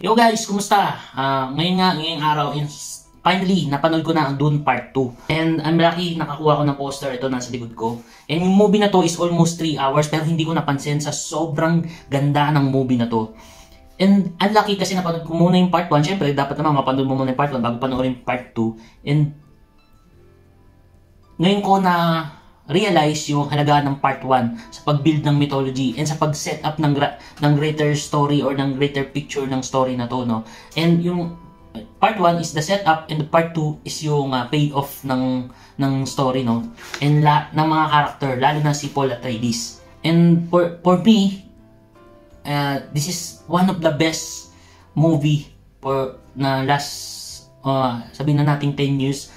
Yo guys, kumusta? Ngayong araw, finally, napanood ko na ang Dune Part 2. And I'm lucky, nakakuha ko ng poster. Ito, nasa likod ko. And yung movie na to is almost 3 hours, pero hindi ko napansin sa sobrang ganda ng movie na to. And unlucky kasi napanood ko muna yung Part 1. Siyempre, dapat naman mapanood mo muna yung Part 1 bago panoorin yung Part 2. And ngayon ko na realize yung halaga ng part 1 sa pag-build ng mythology and sa pag-set up ng greater story or ng greater picture ng story na to, no? And yung part 1 is the setup and the part 2 is yung payoff ng story, no? And ng mga character, lalo na si Paul Atreides. And for me, this is one of the best movie na last, sabihin na natin 10 years.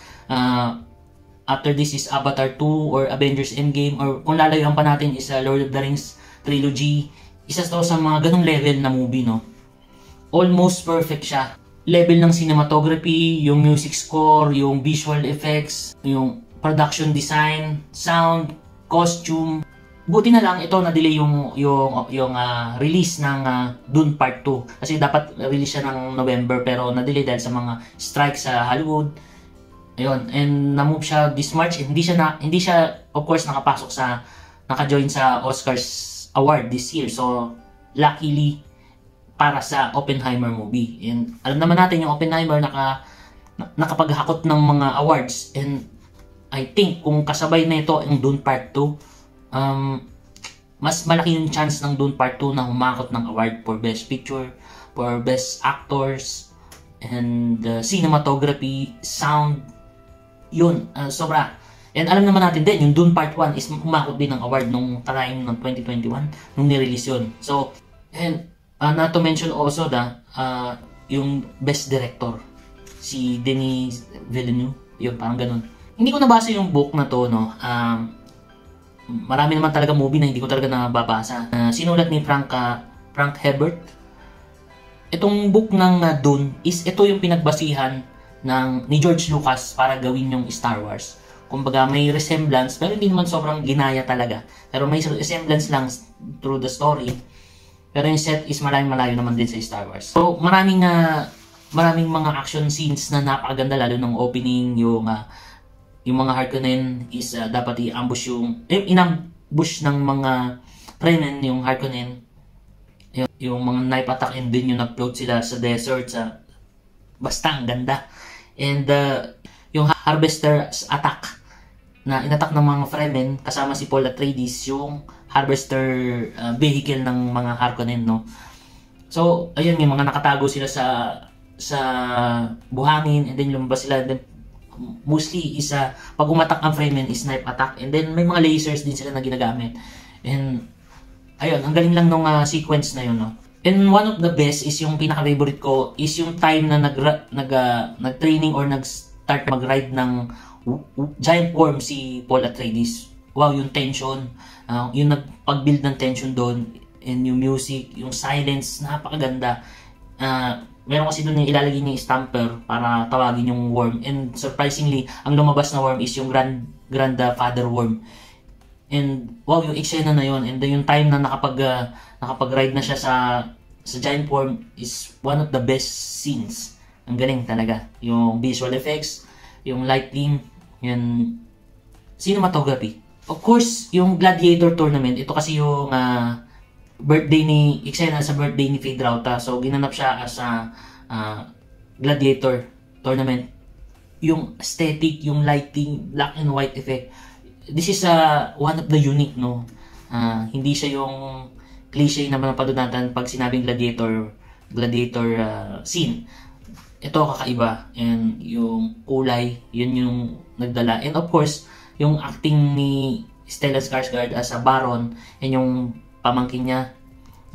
After this is Avatar 2 or Avengers Endgame, or kung lalayuan pa natin is Lord of the Rings trilogy. Isa to sa mga ganung level na movie, no? Almost perfect siya. Level ng cinematography, yung music score, yung visual effects, yung production design, sound, costume. Buti na lang ito na-delay yung release ng Dune Part 2. Kasi dapat release siya ng November, pero na-delay dahil sa mga strikes sa Hollywood. Ayun, and na-move siya this March. Hindi siya of course naka-join sa Oscars award this year. So luckily para sa Oppenheimer movie. And alam naman natin yung Oppenheimer nakapaghakot ng mga awards, and I think kung kasabay na ito ang Dune Part 2, mas malaki yung chance ng Dune Part 2 na humakot ng award for Best Picture, for Best Actors, and cinematography, sound. Yun, sobra. And alam naman natin din, yung Dune Part 1 is humakot din ng award nung time ng 2021 nung nirelease yun. So, and not to mention also yung Best Director, si Denis Villeneuve. Yun, parang ganun. Hindi ko nabasa yung book na to, no. Marami naman talaga movie na hindi ko talaga nababasa. Sinulat ni Frank Herbert. Itong book ng Dune is ito yung pinagbasihan ni George Lucas para gawin yung Star Wars. Kumbaga may resemblance, pero hindi naman sobrang ginaya talaga. Pero may resemblance lang through the story. Pero yung set is malayo naman din sa Star Wars. So maraming mga action scenes na napakaganda, lalo ng opening, yung mga Harkonnen is dapat i-ambush inambush ng mga Fremen yung Harkonnen. Yung mga knife attack, and then yung nag-float sila sa desert, basta ang ganda. And yung Harvester's attack na inattack ng mga Fremen kasama si Paul Atreides, yung Harvester vehicle ng mga Harkonnen, no? So ayun, yung mga nakatago sila sa buhangin, and then lumabas sila. Then mostly is pag umatak ang Fremen is knife attack, and then may mga lasers din sila na ginagamit. And ayun, ang galing lang nung sequence na yun, no? And one of the best is yung pinaka-favorite ko is yung time na nag-training or nag-start mag-ride ng giant worm si Paul Atreides. Wow, yung tension, yung nagpag-build ng tension doon, and yung music, yung silence, napakaganda. Meron kasi doon yung ilalagay niya yung stamper para tawagin yung worm, and surprisingly, ang lumabas na worm is yung grandfather worm. And wow, yung eksena na yun, and then yung time na nakapag-ride na siya sa giant worm is one of the best scenes. Ang galing talaga. Yung visual effects, yung lighting, yung cinematography. Of course, yung Gladiator tournament, ito kasi yung eksena sa birthday ni Fade Rauta. So ginanap siya as Gladiator tournament. Yung aesthetic, yung lighting, black and white effect, this is one of the unique, no? Hindi siya yung cliche na napanood natin pag sinabing gladiator scene. Ito kakaiba, and yung kulay, yun yung nagdala. And of course, yung acting ni Stellan Skarsgård as a Baron, and yung pamangkin niya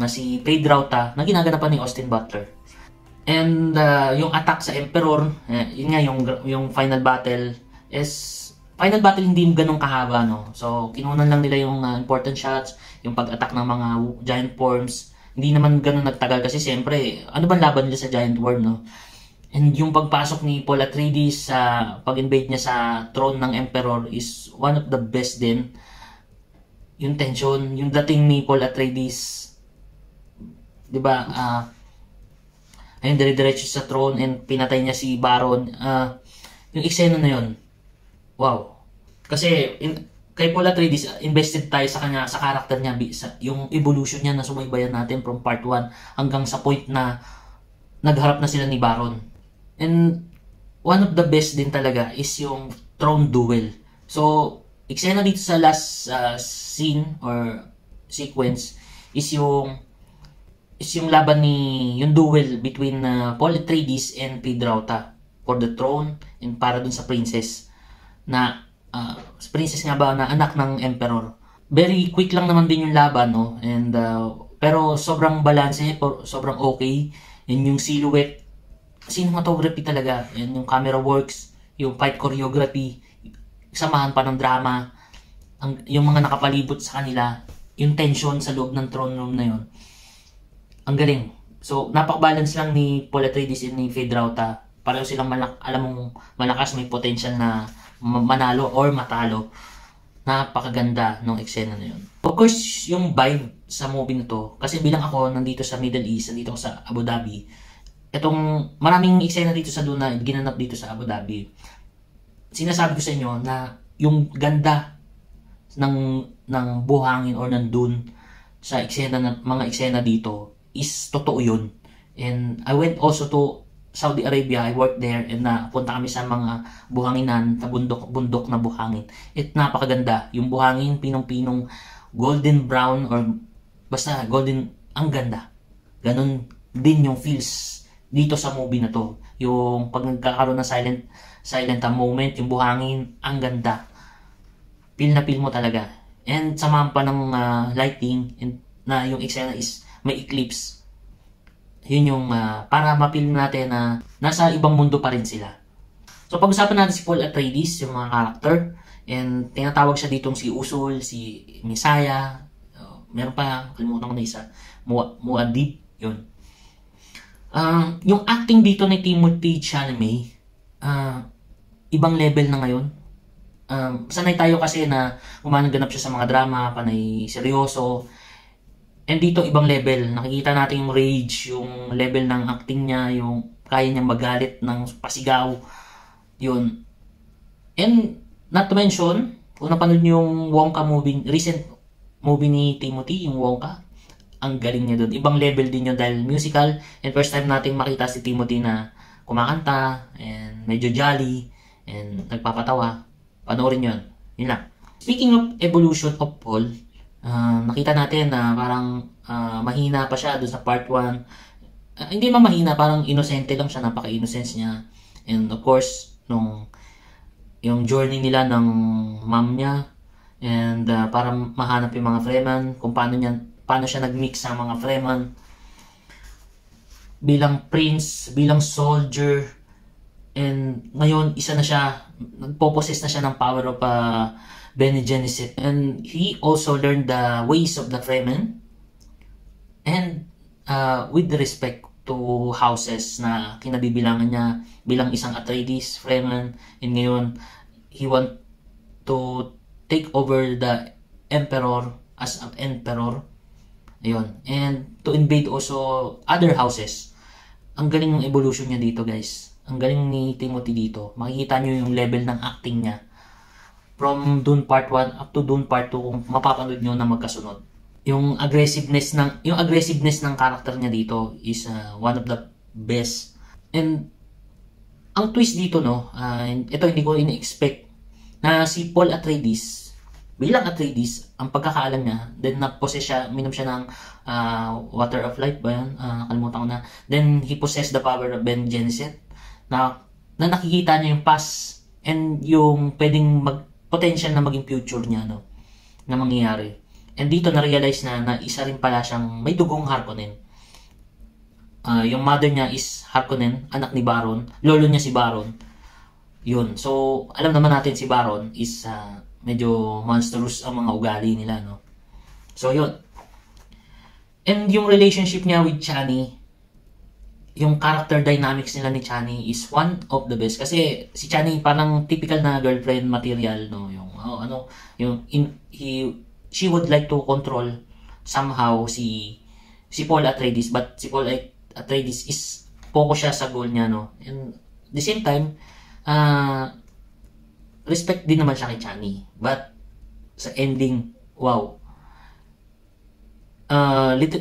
na si Fade Rauta na ginaganapan ni Austin Butler. And yung attack sa Emperor, yun nga yung final battle hindi ganun kahaba, no? So kinunan lang nila yung important shots, yung pag-attack ng mga giant worms. Hindi naman ganun nagtagal kasi siyempre, ano bang laban nila sa giant worm, no? And yung pagpasok ni Paul Atreides sa pag-invade niya sa throne ng Emperor is one of the best din. Yung tension, yung dating ni Paul Atreides, 'di ba? ayun, dire-diretso sa throne and pinatay niya si Baron. Yung eksena na yun, wow. Kasi kay Paul Atreides, invested tayo sa kanya, sa character niya, yung evolution niya na sumaybayan natin from part 1 hanggang sa point na nagharap na sila ni Baron. And one of the best din talaga is yung throne duel. So, eksena dito sa last scene or sequence is yung laban yung duel between Paul Atreides and Pedrauta for the throne and para dun sa princess na princess nga ba na anak ng emperor. Very quick lang naman din yung laban, no? And pero sobrang balance, sobrang okay. And yung silhouette, cinematography talaga, and yung camera works, yung fight choreography, samahan pa ng drama, yung mga nakapalibot sa kanila, yung tension sa loob ng throne room na yun. Ang galing. So, napak-balance lang ni Paul Atreides and ni Pedrauta. Pareho silang alam mong malakas, may potential na manalo or matalo. Napakaganda ng eksena na yun. Of course, yung vibe sa movie na to, kasi bilang ako nandito sa Middle East, nandito ako sa Abu Dhabi, itong maraming eksena dito sa Duna, ginanap dito sa Abu Dhabi. Sinasabi ko sa inyo na yung ganda ng buhangin or ng dune sa mga eksena dito is totoo yun. And I went also to Saudi Arabia, I worked there, and napunta kami sa mga buhanginan, sa bundok na buhangin. Napakaganda. Yung buhangin, pinong-pinong golden brown or basta golden, ang ganda. Ganon din yung feels dito sa movie na to. Yung pag nagkakaroon ng silent moment, yung buhangin, ang ganda. Feel na feel mo talaga. And samahan pa ng lighting, and na yung eksena is may eclipse. Yun yung para ma-feel natin na nasa ibang mundo pa rin sila. So pag-usapan natin si Paul Atreides, yung mga character, and tinatawag siya ditong si Usul, si Messiah, meron pa, kalimutan ko na isa, Muad'Dib, yun. Yung acting dito ni Timothée Chalamet, ibang level na ngayon. Sanay tayo kasi na umanganap siya sa mga drama, panay seryoso. And dito, ibang level. Nakikita natin yung rage, yung level ng acting niya, yung kaya niyang magalit ng pasigaw. Yun. And, not to mention, kung napanood niyo yung Wonka movie, recent movie ni Timothy, yung Wonka, ang galing niya dun. Ibang level din yun dahil musical. And first time natin makita si Timothy na kumakanta, and medyo jolly, and nagpapatawa. Panoorin yun. Yun lang. Speaking of evolution of Paul, nakita natin na parang mahina pa siya doon sa part 1. Hindi man mahina, parang inosente lang siya, napaka-innocence niya. And of course, yung journey nila ng mom niya, and para mahanap yung mga Fremen, kung paano siya nag-mix sa mga Fremen. Bilang prince, bilang soldier, and ngayon, isa na siya, nagpo-possess na siya ng power of Bene Gesserit. And he also learned the ways of the Fremen. And with respect to houses na kinabibilangan niya bilang isang Atreides, Fremen, and ngayon, he want to take over the emperor as an emperor. Ayun. And to invade also other houses. Ang galing ng evolution niya dito, guys. Ang galing ni Timothy dito. Makikita niyo yung level ng acting niya. From Dune Part 1 up to Dune Part 2, kung mapapanood nyo na magkasunod. Yung aggressiveness ng character niya dito is one of the best. And ang twist dito, no, ito hindi ko ini-expect na si Paul Atreides, bilang Atreides, ang pagkakaalam niya, then na-possess siya, minom siya ng water of life ba yan? Kalimutan ko na. Then he possessed the power of Bene Gesserit na nakikita niya yung past and yung pwedeng potential na maging future niya, no, na mangyayari. And dito na-realize na isa rin pala siyang may dugong Harkonnen. Yung mother niya is Harkonnen, anak ni Baron, lolo niya si Baron. Yun. So, alam naman natin si Baron is medyo monstrous ang mga ugali nila, no. So, yun. And yung relationship niya with Chani, yung character dynamics nila ni Chani is one of the best. Kasi si Chani parang typical na girlfriend material, no, she would like to control somehow si Paul Atreides, but si Paul Atreides is focus siya sa goal niya, no? And the same time, respect din naman siya kay Chani. But sa ending, wow.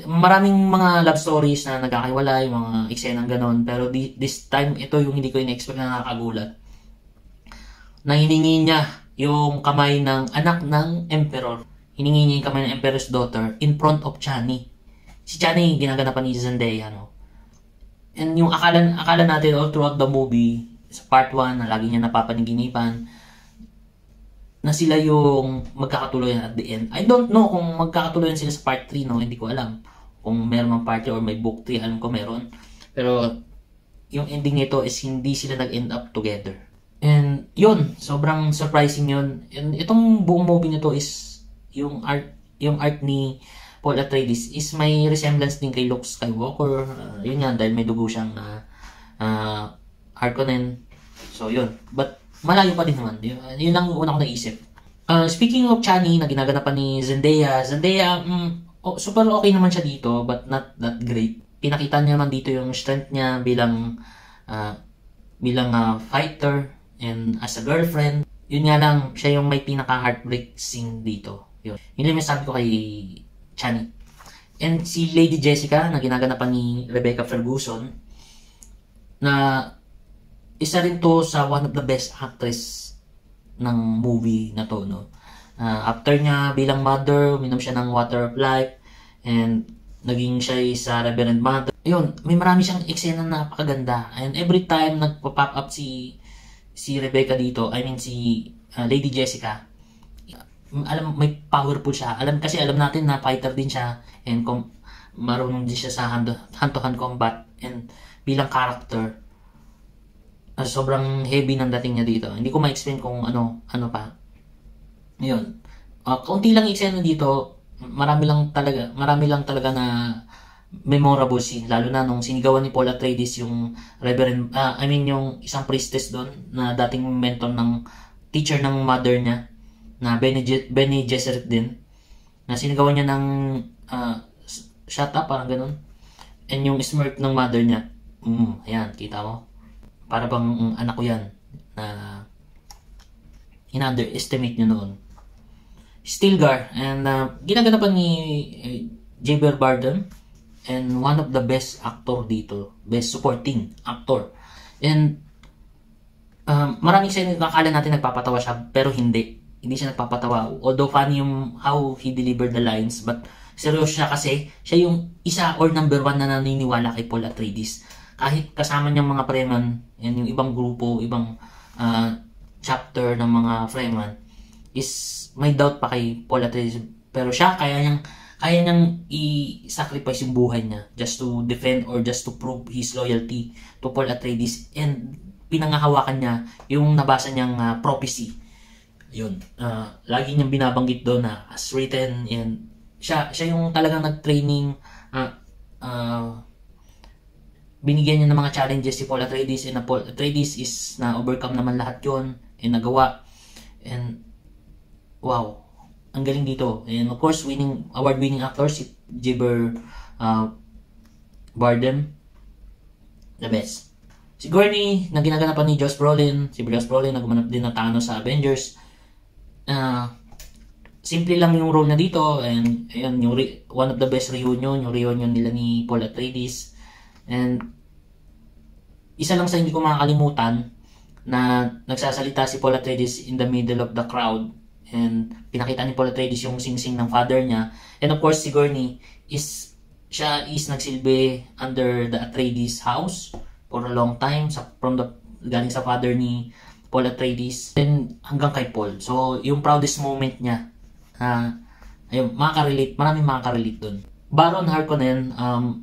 Maraming mga love stories na nagkakahiwalay, mga eksenang ganon. Pero this time, ito yung hindi ko in-expect na nakakagulat. Na hiningi niya yung kamay ng anak ng emperor. Hiningi niya yung kamay ng emperor's daughter in front of Chani. Si Chani, ginaganapan ni Zendaya, no? And yung akala natin all throughout the movie, sa part 1, na lagi niya napapaniginipan, na sila yung magkakatuloyan at the end. I don't know kung magkakatuloyan sila sa part 3, no? Hindi ko alam. Kung meron mang part 3 or may book 3, alam ko meron. Pero, yung ending nito is hindi sila nag-end up together. And, yun. Sobrang surprising yun. And itong buong movie nito is, yung art ni Paul Atreides is may resemblance din kay Luke Skywalker. Yun nga, dahil may dugo siyang Harkonnen. So, yun. But, malayo pa din naman. Yun lang yung una ko naisip. Speaking of Chani, na ginaganapan ni Zendaya, super okay naman siya dito, but not that great. Pinakita niya naman dito yung strength niya bilang fighter and as a girlfriend. Yun nga lang, siya yung may pinaka-heartbreak scene dito. Yun yung sabi ko kay Chani. And si Lady Jessica, na ginaganapan ni Rebecca Ferguson, na isa rin to sa one of the best actress ng movie na to, no? After niya bilang mother, uminom siya ng water of life, and naging siya sa Reverend Mother. Ayun, may marami siyang eksena na napakaganda. And every time nagpa-pop up si Rebecca dito, I mean si Lady Jessica, may powerful siya. Kasi alam natin na fighter din siya, and marunong din siya sa hand-to-hand combat, and bilang character, sobrang heavy ng dating niya dito. Hindi ko ma-explain kung ano pa. Yun. Kaunti lang eksena dito, marami lang talaga na memorable scene, lalo na nung sinigawan ni Paul Atreides yung yung isang priestess doon na dating mentor ng teacher ng mother niya, na Bene Gesserit din, na sinigawan niya ng shut up, parang ganun. And yung smirk ng mother niya, ayan, kita mo? Para bang anak ko yan, na in-underestimate nyo noon. Stilgar, and ginaganapan ni Javier Bardem, and one of the best actor dito, best supporting actor. And maraming sa nakakala natin nagpapatawa siya, pero hindi siya nagpapatawa. Although funny yung how he delivered the lines, but seryoso siya kasi siya yung isa or number 1 na naniniwala kay Paul Atreides. Kahit kasama niyang mga Fremen, and yung ibang grupo, ibang chapter ng mga Fremen, is may doubt pa kay Paul Atreides. Pero siya, kaya niyang i-sacrifice yung buhay niya just to defend or just to prove his loyalty to Paul Atreides. And pinangahawakan niya yung nabasa niyang prophecy. Yun. Lagi niyang binabanggit doon na as written, and siya yung talagang nag-training, binigyan niya ng mga challenges si Paul Atreides, and Paul Atreides is na overcome naman lahat yon and nagawa. And wow, ang galing dito. And of course, award-winning actor si Javier Bardem, the best. Si Gurney, na ginaganapan ni Josh Brolin. Si Josh Brolin, nagmanap din ng Thanos sa Avengers. Simple lang yung role na dito, and ayun, one of the best reunion nila ni Paul Atreides. And isa lang sa hindi ko makakalimutan, na nagsasalita si Paul Atreides in the middle of the crowd, and pinakita ni Paul Atreides yung sing-sing ng father niya. And of course, si Gurney is nagsilbi under the Atreides house for a long time, galing sa father ni Paul Atreides, and hanggang kay Paul. So yung proudest moment niya, ayun, maraming makaka-relate dun. Baron Harkonnen,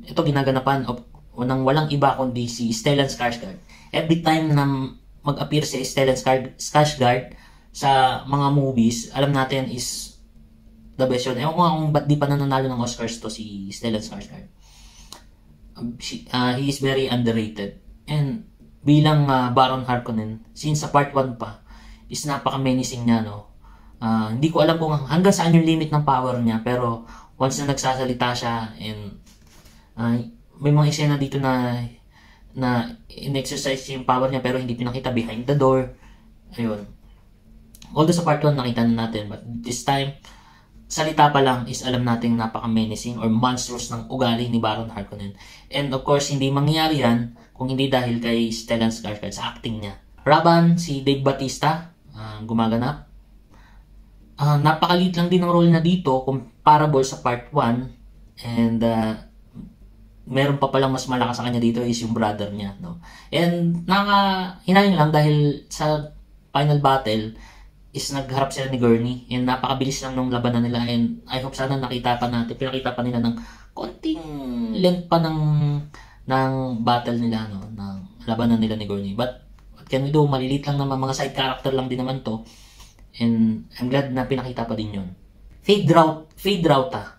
ito ginaganapan ng walang iba kundi si Stellan Skarsgård. Every time na mag-appear si Stellan Skarsgård sa mga movies, alam natin is the best yun. Ewan ko kung ba't di pa nananalo ng Oscars to si Stellan Skarsgård. He is very underrated. And bilang Baron Harkonnen, since sa part 1 pa, is napaka-menacing niya, no? Hindi ko alam kung hanggang saan yung limit ng power niya, pero once na nagsasalita siya, and may mga eksena dito na na in-exercise yung power niya pero hindi pinakita behind the door. Ayun. Although sa part 1 nakita na natin, but this time, salita pa lang is alam nating napaka-menacing or monstrous ng ugali ni Baron Harkonnen. And of course, hindi mangyayari yan kung hindi dahil kay Stellan Skarsgård sa acting niya. Raban, si Dave Bautista, gumaganap. Napakaliit lang din ng role na dito comparable sa part 1. And meron pa palang mas malakas sa kanya dito is yung brother niya, no? And hinayang lang dahil sa final battle is nagharap sila ni Gurney and napakabilis lang nung labanan nila, and I hope sana pinakita pa nila ng konting length pa ng battle nila, no, ng labanan nila ni Gurney. But what can we do, malilit lang naman, mga side character lang din naman to, and I'm glad na pinakita pa din yun. Fade Rauta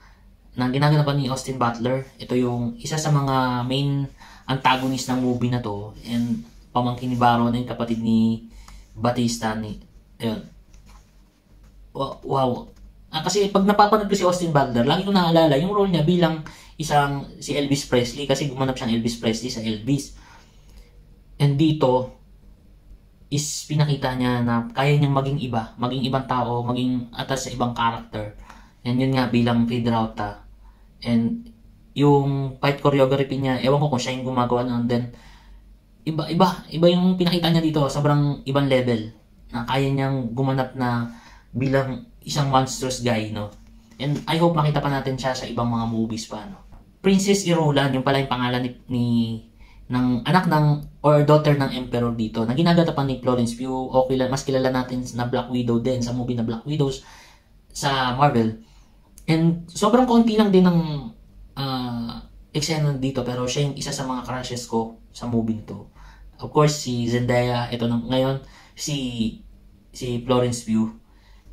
na ginaganapan ni Austin Butler. Ito yung isa sa mga main antagonist ng movie na to, and pamangkin ni Baron and kapatid ni Bautista ayun. Wow. Kasi pag napapanood ko si Austin Butler, lagi ko naalala yung role niya bilang si Elvis Presley, kasi gumanap siyang Elvis Presley sa Elvis. And dito is pinakita niya na kaya niyang maging ibang tao, maging atas sa ibang character. And yun nga bilang Fade Rauta. And yung fight choreography niya, ewan ko kung siya yung gumagawa nun, then iba yung pinakita niya dito, sobrang ibang level na kaya niyang gumanap na bilang isang monstrous guy, no? And I hope makita pa natin siya sa ibang mga movies pa, no? Princess Irulan, yung pala yung pangalan ng anak ng or daughter ng Emperor dito, na ginagatapan ni Florence Pugh, o mas kilala natin na Black Widow din sa movie na Black Widows sa Marvel. And sobrang konti lang din ng eksena dito, pero siya yung isa sa mga crushes ko sa movie nito. Of course, si Zendaya, ito ngayon, si Florence Pugh.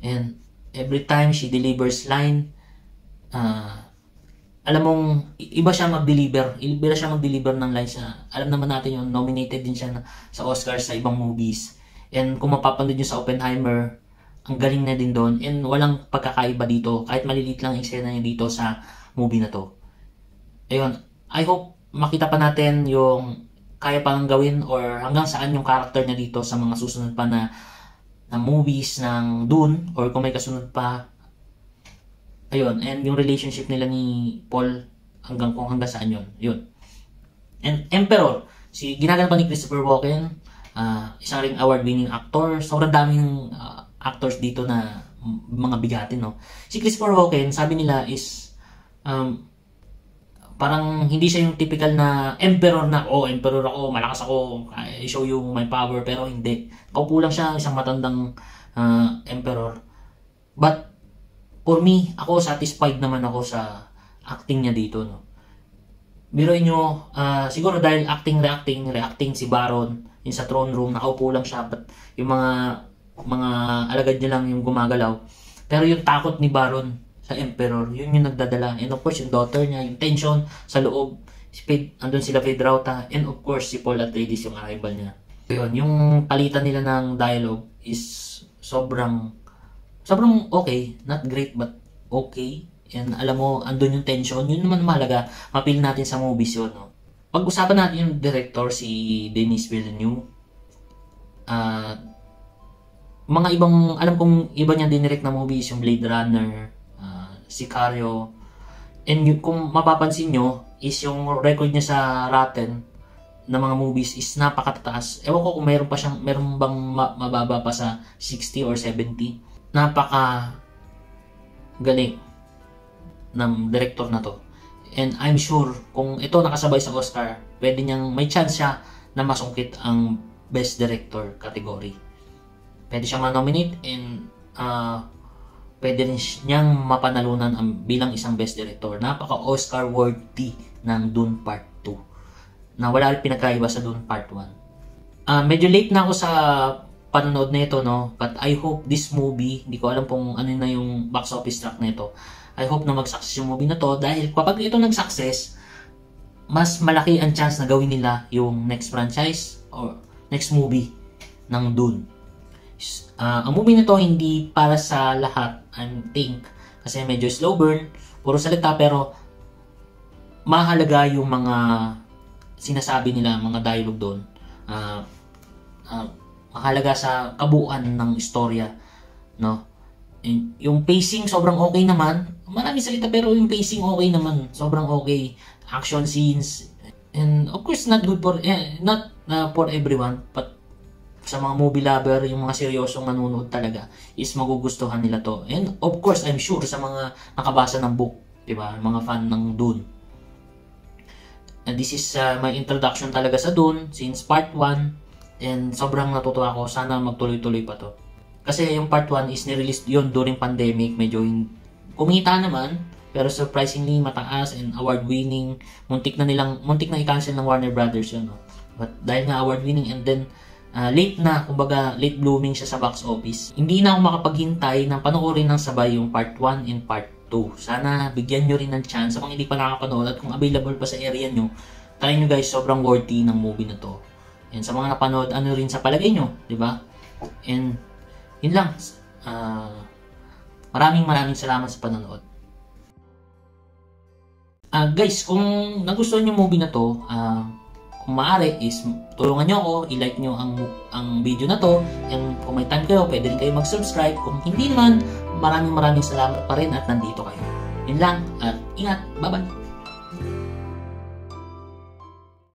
And every time she delivers line, alam mong iba siya mag-deliver ng lines na alam naman natin yung nominated din siya sa Oscars sa ibang movies. And kung mapapanood nyo sa Oppenheimer, ang galing na din doon, and walang pagkakaiba dito kahit malilit lang eksena niya dito sa movie na to. Ayun, I hope makita pa natin yung kaya pang gawin or hanggang saan yung character niya dito sa mga susunod pa na movies ng Dune, or kung may kasunod pa. Ayun, and yung relationship nila ni Paul hanggang saan yun. And Emperor, ginaganapan ni Christopher Walken, isang ring award-winning actor. Sobrang daming actors dito na mga bigatin, no? Si Christopher Walken, sabi nila is parang hindi siya yung typical na emperor na, emperor ako, malakas ako, I show you my power, pero hindi. Kaupo lang siya, isang matandang emperor. But for me, ako satisfied naman ako sa acting niya dito, no? Biruin nyo, siguro dahil reacting si Baron yung sa throne room, nakaupo lang siya, but yung mga alagad niya lang yung gumagalaw. Pero yung takot ni Baron sa Emperor, yun yung nagdadala. And of course, yung daughter niya, yung tension sa loob, andun sila Fade Rauta, and of course, si Paul Atreides yung arrival niya. Yun, yung palitan nila ng dialogue is sobrang okay. Not great, but okay. And alam mo, andun yung tension, yun naman mahalaga, mapili natin sa movies yun, no? Pag-usapan natin yung director, si Denis Villeneuve. Mga ibang, alam kong iba niya dinirect na movies, yung Blade Runner, Sicario, and kung mapapansin nyo, is yung record niya sa Rotten na mga movies is napakatataas. Ewan ko kung meron bang mababa pa sa 60 or 70. Napaka galing ng director na to. And I'm sure, kung ito nakasabay sa Oscar, may chance siya na masungkit ang Best Director category. Pwede siyang ma-nominate, and pwede rin niyang mapanalunan bilang isang Best Director. Napaka-Oscar worthy ng Dune Part 2. Na wala rin pinagkaiba sa Dune Part 1. Medyo late na ako sa panonood na ito, no? But I hope this movie, hindi ko alam kung ano na yung box office track na ito. I hope na mag-success yung movie na to, dahil kapag ito nag-success, mas malaki ang chance na gawin nila yung next franchise or next movie ng Dune. Ang movie na to hindi para sa lahat, I think, kasi medyo slow burn, puro salita, pero mahalaga yung mga sinasabi nila, mga dialogue doon, mahalaga sa kabuuan ng istorya, no? And yung pacing sobrang okay naman. Maraming salita pero yung pacing okay naman. Sobrang okay. Action scenes. And of course not good for not for everyone, but sa mga movie lover, yung mga seryosong manunood talaga is magugustuhan nila to. And of course, I'm sure sa mga nakabasa ng book, 'di ba? Mga fan ng Dune. And this is my introduction talaga sa Dune since part 1, and sobrang natutuwa ako. Sana magtuloy-tuloy pa to. Kasi yung part 1 is nirelease yun during pandemic. Medyo kumita naman, pero surprisingly mataas and award-winning. Muntik na i-cancel ng Warner Brothers yun. No? But dahil nga award-winning, and then kumbaga late blooming siya sa box office. Hindi na ako makapaghintay ng panoorin ng sabay yung part 1 and part 2. Sana bigyan nyo rin ng chance sa mga hindi pa nakapanood, at kung available pa sa area nyo, try nyo guys, sobrang worthy ng movie na to. And sa mga napanood, ano rin sa palagay nyo, di ba? And yun lang. Maraming salamat sa panonood. Guys, kung nagustuhan yung movie na to, kung maaari is tulungan nyo ako, i-like nyo ang video na to, and kung may time kayo, pwede rin kayo mag-subscribe. Kung hindi naman, maraming salamat pa rin at nandito kayo. Yun lang, at ingat, bye-bye!